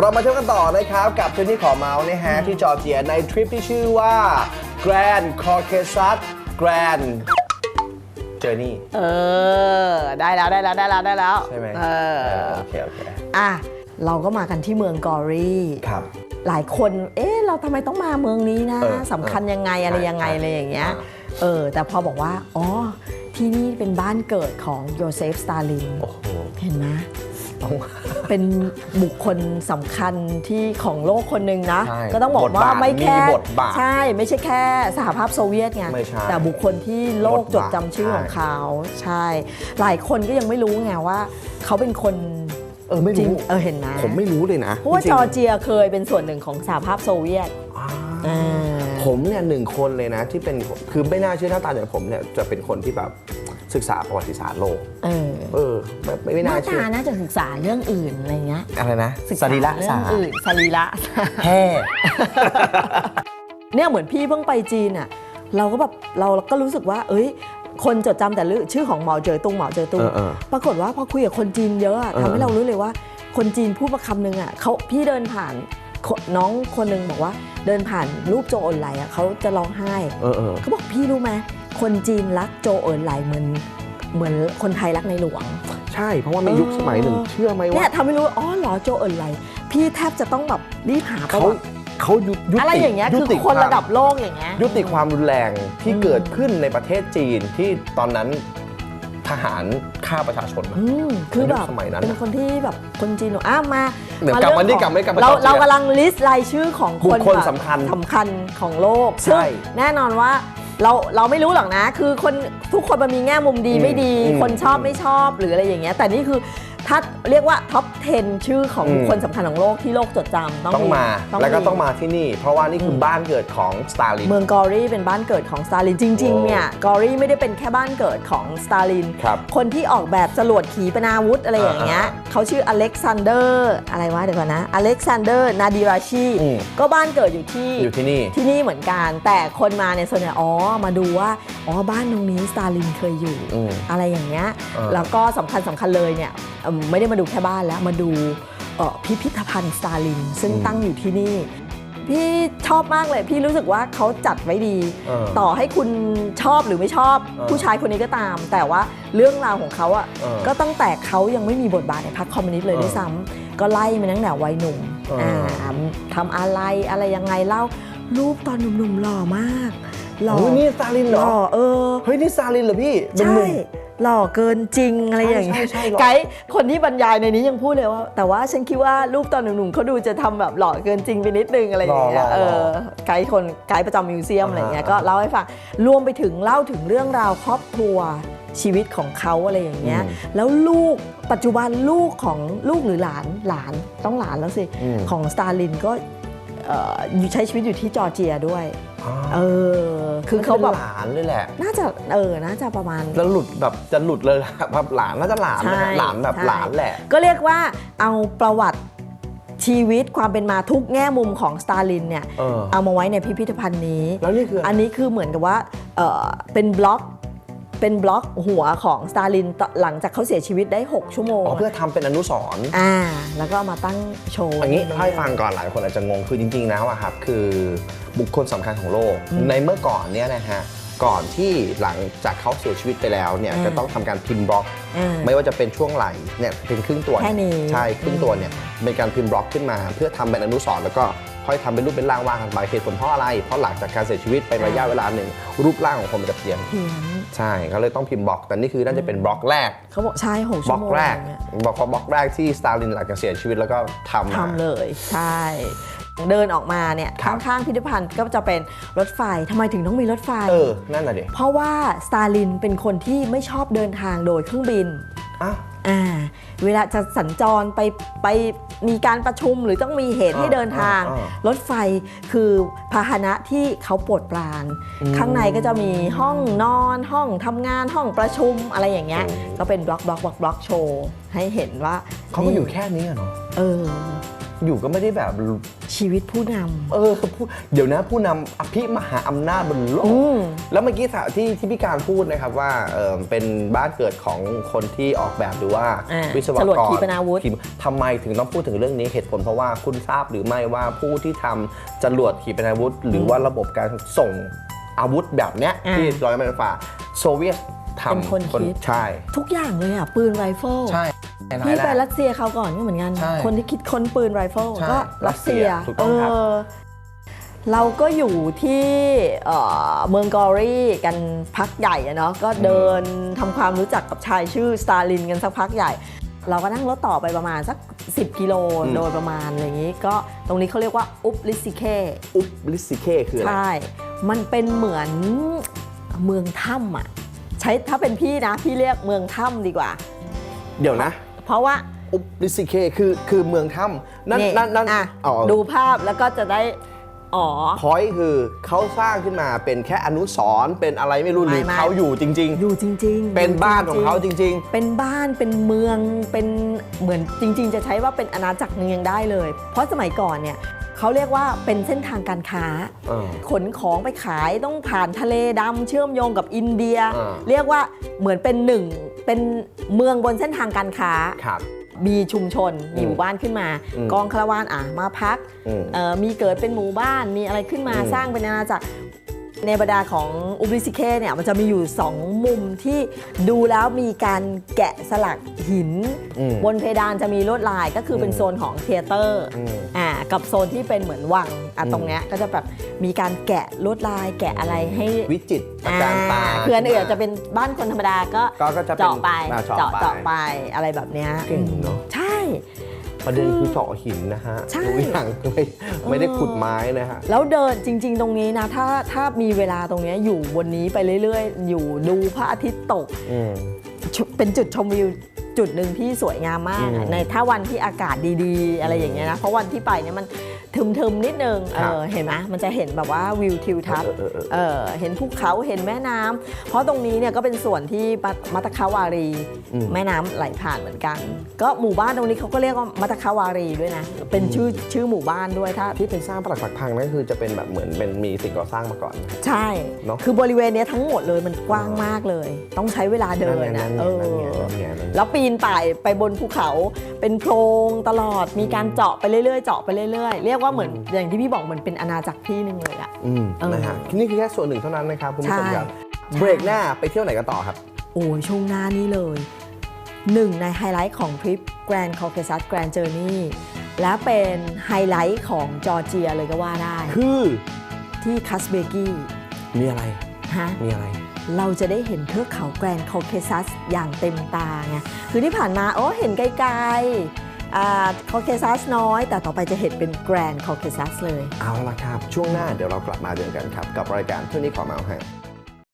เรามาเที่ยวกันต่อนะครับกับทริปที่ขอเมาส์นะฮะที่จอร์เจียในทริปที่ชื่อว่า Grand Caucasus Grand Journey ได้แล้วใช่ไหมโอเคเราก็มากันที่เมืองกอรีครับหลายคนเราทำไมต้องมาเมืองนี้นะสำคัญยังไงอะไรยังไงอะไรอย่างเงี้ยแต่พอบอกว่าอ๋อที่นี่เป็นบ้านเกิดของโยเซฟสตาลินเห็นไหมเป็นบุคคลสำคัญที่ของโลกคนหนึ่งนะก็ต้องบอกว่าไม่แค่ใช่ไม่ใช่แค่สหภาพโซเวียตไงแต่บุคคลที่โลกจดจำชื่อของเขาใช่หลายคนก็ยังไม่รู้ไงว่าเขาเป็นคนไม่รู้เห็นนะผมไม่รู้เลยนะเพราะว่าจอร์เจียเคยเป็นส่วนหนึ่งของสหภาพโซเวียตผมเนี่ยหนึ่งคนเลยนะที่เป็นคือไม่น่าเชื่อหน้าตาอย่างผมเนี่ยจะเป็นคนที่แบบศึกษาประวัติศาสตร์โลกแบบไม่น่าเชื่อน่าจะศึกษาเรื่องอื่นอะไรเงี้ยอะไรนะสรีระศาสตร์สรีระแฮ่เนี่ยเหมือนพี่เพิ่งไปจีนอ่ะเราก็รู้สึกว่าคนจดจำแต่ชื่อของเหมาเจ๋อตุงปรากฏว่าพอคุยกับคนจีนเยอะทำให้เรารู้เลยว่าคนจีนพูดประคำนึงอ่ะพี่เดินผ่านน้องคนนึงบอกว่าเดินผ่านรูปโจเอินไหลอ่ะเขาจะร้องไห้เขาบอกพี่รู้ไหมคนจีนรักโจเอินไหลเหมือนคนไทยรักในหลวงใช่เพราะว่าในยุคสมัยหนึ่งเชื่อไหมว่าเนี่ยทำให้รู้อ๋อเหรอโจเอินไหลพี่แทบจะต้องแบบรีบหาเขายุติอะไรอย่างเงี้ยคือคนระดับโลกอย่างเงี้ยยุติความรุนแรงที่เกิดขึ้นในประเทศจีนที่ตอนนั้นทหารฆ่าประชาชนคือแบบเป็นคนที่แบบคนจีนมาเรื่องเรากำลังลิสต์รายชื่อของคนสำคัญของโลกซึ่งแน่นอนว่าเราไม่รู้หรอกนะคือคนทุกคนมันมีแง่มุมดีไม่ดีคนชอบไม่ชอบหรืออะไรอย่างเงี้ยแต่นี่คือถ้าเรียกว่าท็อป 10 ชื่อของบุคคลสำคัญของโลกที่โลกจดจำต้องมาแล้วก็ต้องมาที่นี่เพราะว่านี่คือบ้านเกิดของสตาลินเมืองกอรีเป็นบ้านเกิดของสตาลินจริงๆเนี่ยกอรีไม่ได้เป็นแค่บ้านเกิดของสตาลินคนที่ออกแบบจรวดขีปนาวุธอะไรอย่างเงี้ยเขาชื่ออเล็กซานเดอร์อะไรวะเดี๋ยวก่อนนะอเล็กซานเดอร์นาดิราชีก็บ้านเกิดอยู่ที่นี่เหมือนกันแต่คนมาเนี่ยส่วนใหญ่มาดูว่าบ้านตรงนี้สตาลินเคยอยู่อะไรอย่างเงี้ยแล้วก็สำคัญเลยเนี่ยไม่ได้มาดูแค่บ้านแล้วมาดูพิพิธภัณฑ์สตาลินซึ่งตั้งอยู่ที่นี่พี่ชอบมากเลยพี่รู้สึกว่าเขาจัดไว้ดีต่อให้คุณชอบหรือไม่ชอบผู้ชายคนนี้ก็ตามแต่ว่าเรื่องราวของเขาก็ตั้งแต่เขายังไม่มีบทบาทในพรรคคอมมิวนิสต์เลยด้วยซ้ำก็ไล่มาตั้งแต่วัยหนุ่มทำอะไรยังไงเล่ารูปตอนหนุ่มๆหล่อมากหล่อนี่สตาลินเหรอเฮ้ยนี่สตาลินเหรอพี่ใช่หล่อเกินจริงอะไรอย่างเงี้ยไกด์คนที่บรรยายในนี้ยังพูดเลยว่าแต่ว่าฉันคิดว่ารูปตอนหนุ่มๆเขาดูจะทำแบบหล่อเกินจริงไปนิดนึงอะไรอย่างเงี้ยไกด์ประจำมิวเซียมอะไรเงี้ยก็เล่าให้ฟังรวมไปถึงเล่าถึงเรื่องราวครอบครัวชีวิตของเขาอะไรอย่างเงี้ยแล้วลูกปัจจุบันลูกของลูกหรือหลานต้องหลานแล้วสิของสตาลินก็ใช้ชีวิตอยู่ที่จอร์เจียด้วยคือเขาแบบหลานเลยแหละน่าจะประมาณแล้วหลุดแบบจะหลุดเลยแบบหลานน่าจะหลานแบบหลานแหละก็เรียกว่าเอาประวัติชีวิตความเป็นมาทุกแง่มุมของสตาลินเนี่ยเอามาไว้ในพิพิธภัณฑ์นี้แล้วนี่คืออันนี้คือเหมือนกับว่าเป็นบล็อกหัวของสตาลินหลังจากเขาเสียชีวิตได้6ชั่วโมงเพื่อทำเป็นอนุสรณ์แล้วก็มาตั้งโชว์อันนี้ให้ฟังก่อนหลายคนอาจจะงงคือจริงๆแล้วครับคือบุคคลสำคัญของโลกในเมื่อก่อนเนี่ยนะฮะก่อนที่หลังจากเขาเสียชีวิตไปแล้วเนี่ยจะต้องทำการพิมพ์บล็อกไม่ว่าจะเป็นช่วงไหล่เนี่ยเป็นครึ่งตัวใช่ครึ่งตัวเนี่ยเป็นการพิมพ์บล็อกขึ้นมาเพื่อทำเป็นอนุสรณ์แล้วก็ค่อยทำเป็นรูปเป็นร่างว่ากันไปเหตุผลเพราะอะไรเพราะหลังจากการเสียชีวิตไประยะเวลาหนึ่งรูปร่างของคนมันจะเพี้ยนใช่เขาเลยต้องพิมพ์บล็อกแต่นี่คือน่าจะเป็นบล็อกแรกเขาบอกใช่6ชั่วโมงบล็อกแรกที่สตาลินหลังจากเสียชีวิตแล้วก็ทำเลยใช่เดินออกมาเนี่ยข้างๆพิพิธภัณฑ์ก็จะเป็นรถไฟทำไมถึงต้องมีรถไฟนั่นแหละดิเพราะว่าสตาลินเป็นคนที่ไม่ชอบเดินทางโดยเครื่องบินเวลาจะสัญจรไปมีการประชุมหรือต้องมีเหตุให้เดินทางรถไฟคือพาหนะที่เขาโปรดปรานข้างในก็จะมีห้องนอนห้องทำงานห้องประชุมอะไรอย่างเงี้ยก็เป็นบล็อกโชว์ให้เห็นว่าเขาก็อยู่แค่นี้เนาะอยู่ก็ไม่ได้แบบช ชีวิตผู้น เดี๋ยวนะผู้นำอภิมหาอำนาจบนโลก แล้วเมื่อกี้ที่พี่การพูดนะครับว่าเป็นบ้านเกิดของคนที่ออกแบบหรือว่าวิศวกร จรวดขีปนาวุธ ทำไมถึงต้องพูดถึงเรื่องนี้เหตุผลเพราะว่าคุณทราบหรือไม่ว่าผู้ที่ทำจรวดขีปนาวุธ หรือว่าระบบการส่งอาวุธแบบเนี้ยที่ลอยมาในฝ่าโซเวียตทำ เป็นคนคิด ใช่ ทุกอย่างเลยอ่ะปืนไรเฟิล ใช่ พี่ไปรัสเซียเขาวก่อนก็เหมือนกัน ใช่ คนที่คิดค้นปืนไรเฟิล ใช่ ก็รัสเซีย ถูกต้องครับ เราก็อยู่ที่เมืองกอรีกันพักใหญ่อะเนาะก็เดินทำความรู้จักกับชายชื่อสตาลินกันสักพักใหญ่ เราก็นั่งรถต่อไปประมาณสัก10 กิโลโดยประมาณอะไรอย่างนี้ก็ตรงนี้เขาเรียกว่าอุปลิสิเค อุปลิสิเคคืออะไร ใช่ มันเป็นเหมือนเมืองถ้ำอ่ะใช้ถ้าเป็นพี่นะพี่เรียกเมืองถ้ำดีกว่า เดี๋ยวนะ เพราะว่า อุปลิสิเคคือเมืองถ้ำนั่น อ่ะ อ๋อ ดูภาพแล้วก็จะได้อ๋อ พอยคือเขาสร้างขึ้นมาเป็นแค่อนุสรณ์เป็นอะไรไม่รู้หรือ ไม่ เขาอยู่จริง อยู่จริง ๆ ๆ เป็นบ้านของเขาจริง เป็นบ้านเป็นเมืองเป็นเหมือนจริง ๆ จะใช้ว่าเป็นอาณาจักรหนึงยังได้เลย เพราะสมัยก่อนเนี่ยเขาเรียกว่าเป็นเส้นทางการค้า ขนของไปขายต้องผ่านทะเลดำเชื่อมโยงกับอินเดีย เรียกว่าเหมือนเป็นหนึ่งเป็นเมืองบนเส้นทางการค้า ๆ ครับ มีชุมชนมีหมู่บ้านขึ้นมา กองคาราวานมาพัก มีเกิดเป็นหมู่บ้านมีอะไรขึ้นมาสร้างเป็นอาณาจักรในบรรดาของอุบลิสิเคเนี่ยมันจะมีอยู่ 2 มุมที่ดูแล้วมีการแกะสลักหิน บนเพดานจะมีลวดลายก็คือเป็นโซนของเทเตอร์กับโซนที่เป็นเหมือนวังตรงเนี้ยก็จะแบบมีการแกะลวดลายแกะอะไรให้ วิจิตรตระการตา คืออันอื่นจะเป็นบ้านคนธรรมดาก็ จะเป็น เจาะไป เจาะ เจาะไปอะไรแบบเนี้ย เก่งเนาะ ใช่ ประเด็นคือเจาะหินนะฮะ ใช่ ทุกอย่างไม่ได้ขุดไม้นะฮะ แล้วเดินจริง ๆ ตรงนี้นะถ้ามีเวลาตรงนี้อยู่บนนี้ไปเรื่อยๆ อยู่ดูพระอาทิตย์ตกเป็นจุดชมวิวจุดหนึ่งที่สวยงามมากในถ้าวันที่อากาศดีๆ อะไรอย่างเงี้ยนะเพราะวันที่ไปเนี่ยมันทึมๆนิดนึงเห็นไหมมันจะเห็นแบบว่าวิวทิวทัศน์เห็นภูเขาเห็นแม่น้ำเพราะตรงนี้เนี่ยก็เป็นส่วนที่มัตตคาวารีแม่น้ำไหลผ่านเหมือนกัน ก็หมู่บ้านตรงนี้เขาก็เรียกว่ามัตตคาวารีด้วยนะเป็นชื่อหมู่บ้านด้วยถ้า ที่เป็นสร้างปรักปักพังนั่นคือจะเป็นแบบเหมือนเป็นมีสิ่งก่อสร้างมาก่อน ใช่ เนอะ คือบริเวณนี้ทั้งหมดเลยมันกว้างมากเลย ต้องใช้เวลาเดินนะแล้วปีนป่ายไปบนภูเขาเป็นโพรงตลอดมีการเจาะไปเรื่อยๆเจาะไปเรื่อยๆเรียกว่าเหมือนอย่างที่พี่บอกเหมือนเป็นอาณาจักรที่หนึ่งเลยอะ นะฮะนี่คือแค่ส่วนหนึ่งเท่านั้นนะครับคุณผู้ชมครับเบรกหน้าไปเที่ยวไหนกันต่อครับ โอ้ยช่วงหน้านี้เลยหนึ่งในไฮไลท์ของทริป Grand Caucasus Grand Journey และเป็นไฮไลท์ของจอร์เจียเลยก็ว่าได้ คือ ที่คัสเบกี มีอะไร ฮะ มีอะไร เราจะได้เห็นเทือกเขาแกรนด์คอเคซัสอย่างเต็มตาไงคือที่ผ่านมาเห็นไกลๆคอเคซัสน้อยแต่ต่อไปจะเห็นเป็นแกรนด์คอเคซัสเลย เอาละครับช่วงหน้าเดี๋ยวเรากลับมาเจอกันครับกับรายการเที่ยวนี้ขอเมาให้